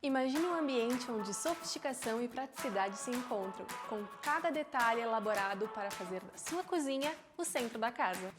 Imagine um ambiente onde sofisticação e praticidade se encontram, com cada detalhe elaborado para fazer da sua cozinha o centro da casa.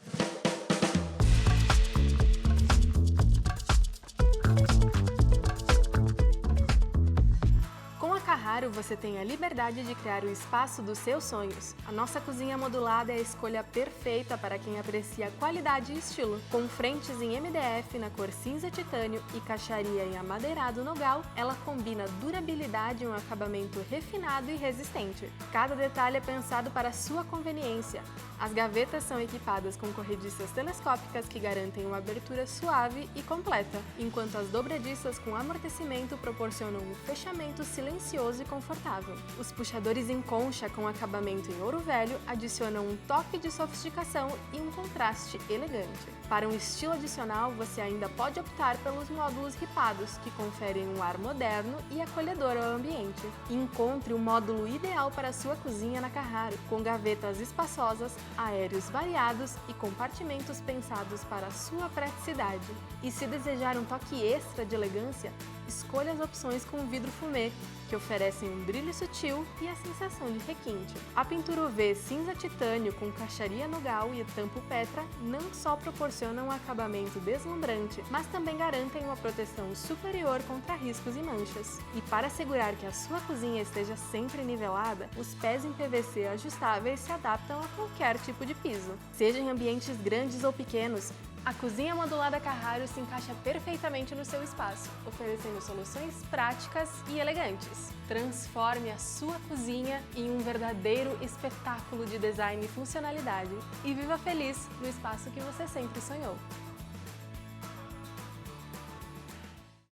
Com a Carraro, você tem a liberdade de criar o espaço dos seus sonhos. A nossa cozinha modulada é a escolha perfeita para quem aprecia qualidade e estilo. Com frentes em MDF na cor cinza titânio e caixaria em amadeirado nogal, ela combina durabilidade e um acabamento refinado e resistente. Cada detalhe é pensado para a sua conveniência. As gavetas são equipadas com corrediças telescópicas que garantem uma abertura suave e completa, enquanto as dobradiças com amortecimento proporcionam um fechamento silencioso e confortável. Os puxadores em concha com acabamento em ouro velho adicionam um toque de sofisticação e um contraste elegante. Para um estilo adicional, você ainda pode optar pelos módulos ripados, que conferem um ar moderno e acolhedor ao ambiente. Encontre o módulo ideal para a sua cozinha na Carraro, com gavetas espaçosas, aéreos variados e compartimentos pensados para a sua praticidade. E se desejar um toque extra de elegância, escolha as opções com vidro fumê, que oferecem um brilho sutil e a sensação de requinte. A pintura UV cinza titânio com caixaria nogal e tampo Petra não só proporcionam um acabamento deslumbrante, mas também garantem uma proteção superior contra riscos e manchas. E para assegurar que a sua cozinha esteja sempre nivelada, os pés em PVC ajustáveis se adaptam a qualquer tipo de piso. Seja em ambientes grandes ou pequenos, a cozinha modulada Carraro se encaixa perfeitamente no seu espaço, oferecendo soluções práticas e elegantes. Transforme a sua cozinha em um verdadeiro espetáculo de design e funcionalidade e viva feliz no espaço que você sempre sonhou.